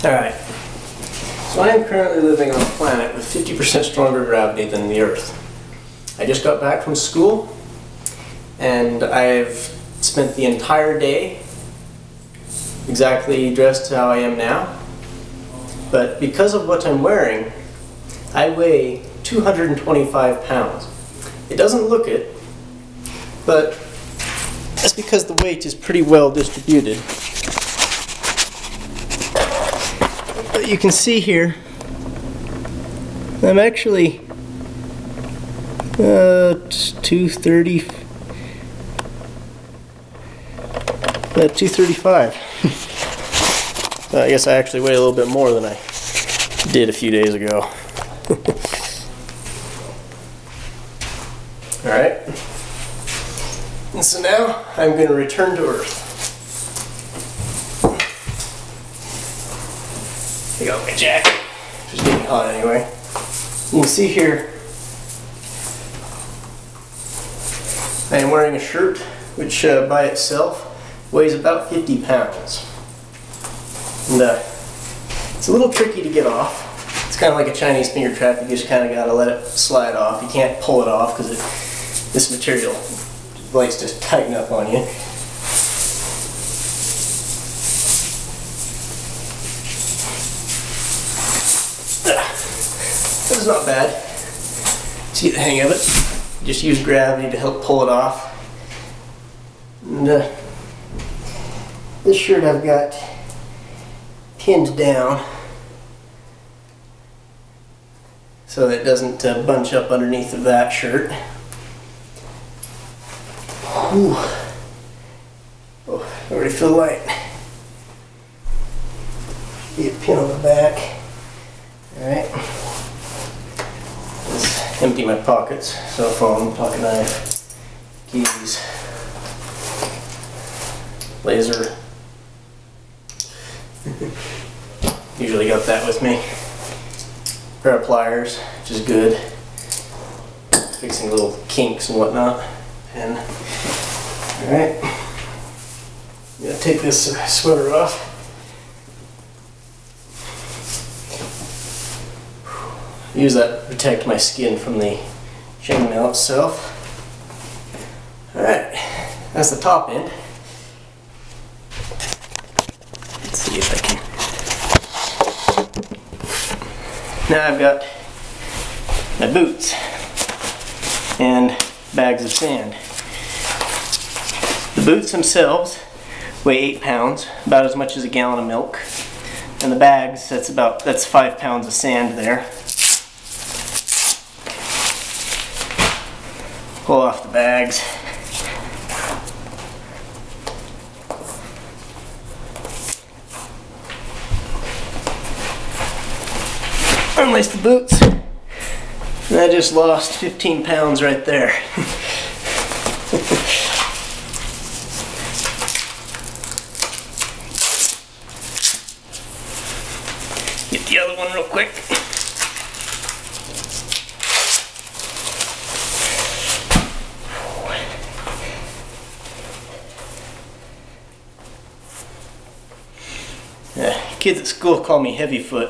Alright, so I am currently living on a planet with 50% stronger gravity than the Earth. I just got back from school, and I've spent the entire day exactly dressed how I am now. But because of what I'm wearing, I weigh 225 pounds. It doesn't look it, but that's because the weight is pretty well distributed. But you can see here, I'm actually 230, 235. So I guess I actually weigh a little bit more than I did a few days ago. Alright, and so now I'm going to return to Earth. I got my jacket, just getting hot anyway. You can see here, I am wearing a shirt which by itself weighs about 50 pounds. And it's a little tricky to get off. It's kind of like a Chinese finger trap. You just kind of got to let it slide off. You can't pull it off because this material likes to tighten up on you. That's not bad. See the hang of it. Just use gravity to help pull it off. And this shirt I've got pinned down so that it doesn't bunch up underneath of that shirt. Ooh. Oh, I already feel light. Be a pin on the back. Alright. Let's empty my pockets. Cell phone, pocket knife, keys, laser. Usually got that with me. Pair of pliers, which is good. Fixing little kinks and whatnot. And alright, I'm gonna take this sweater off. Use that to protect my skin from the chainmail itself. Alright, that's the top end. Let's see if I can. Now I've got my boots and bags of sand. The boots themselves weigh 8 pounds, about as much as a gallon of milk. And the bags, that's 5 pounds of sand there. Pull off the bags. Unlace the boots. And I just lost 15 pounds right there. Get the other one real quick. Kids at school call me heavy foot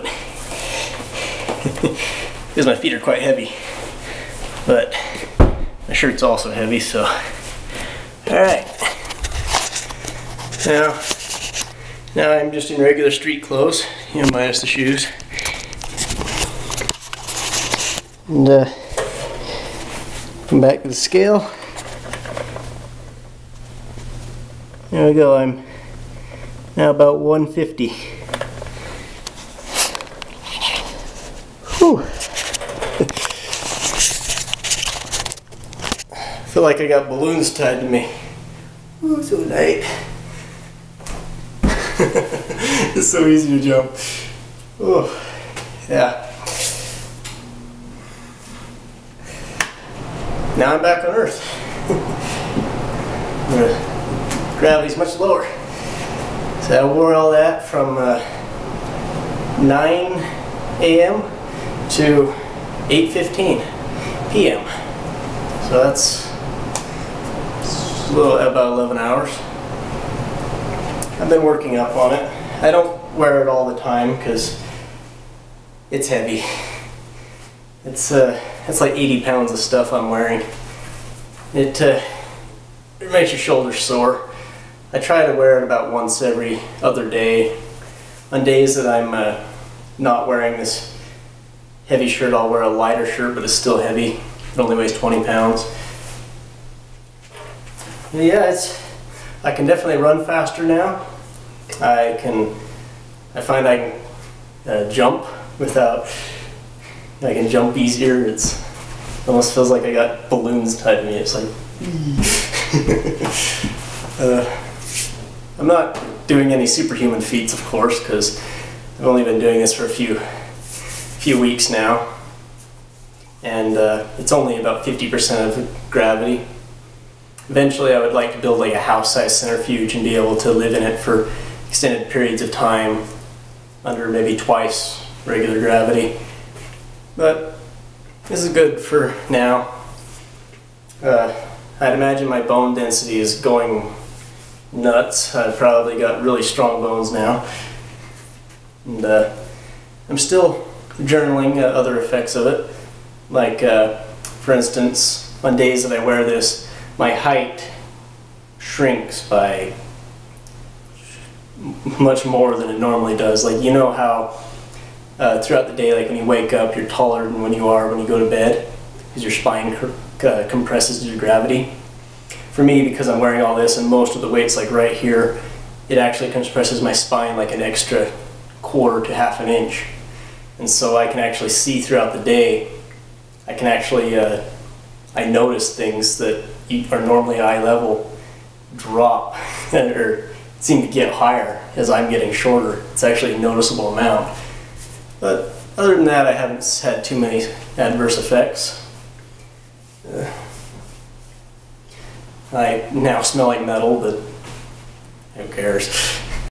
because my feet are quite heavy, but my shirt's also heavy, so alright. Now I'm just in regular street clothes, minus the shoes. And come back to the scale. There we go, I'm now about 150. Whew. I feel like I got balloons tied to me. Ooh, so light. It's so easy to jump. Oh, yeah. Now I'm back on Earth. Gravity's much lower. So I wore all that from 9 a.m. to 8:15 p.m. So that's a little about 11 hours. I've been working up on it. I don't wear it all the time because it's heavy. It's like 80 pounds of stuff I'm wearing. It makes your shoulders sore. I try to wear it about once every other day. On days that I'm not wearing this heavy shirt, I'll wear a lighter shirt, but it's still heavy. It only weighs 20 pounds. But yeah, I can definitely run faster now. I find I can jump without. I can jump easier. It almost feels like I got balloons tied to me. It's like. I'm not doing any superhuman feats, of course, because I've only been doing this for a few weeks now, and it's only about 50% of gravity. Eventually, I would like to build like a house-sized centrifuge and be able to live in it for extended periods of time under maybe twice regular gravity. But this is good for now. I'd imagine my bone density is going nuts. I've probably got really strong bones now. And I'm still journaling other effects of it. Like, for instance, on days that I wear this, my height shrinks by much more than it normally does. Like, you know how throughout the day, like when you wake up, you're taller than when you are when you go to bed, because your spine compresses due to gravity. For me, because I'm wearing all this and most of the weight's like right here, it actually compresses my spine like an extra quarter to half an inch. And so I can actually see throughout the day. I can actually, I notice things that are normally eye level drop or seem to get higher as I'm getting shorter. It's actually a noticeable amount. But other than that, I haven't had too many adverse effects. I now smell like metal, but who cares?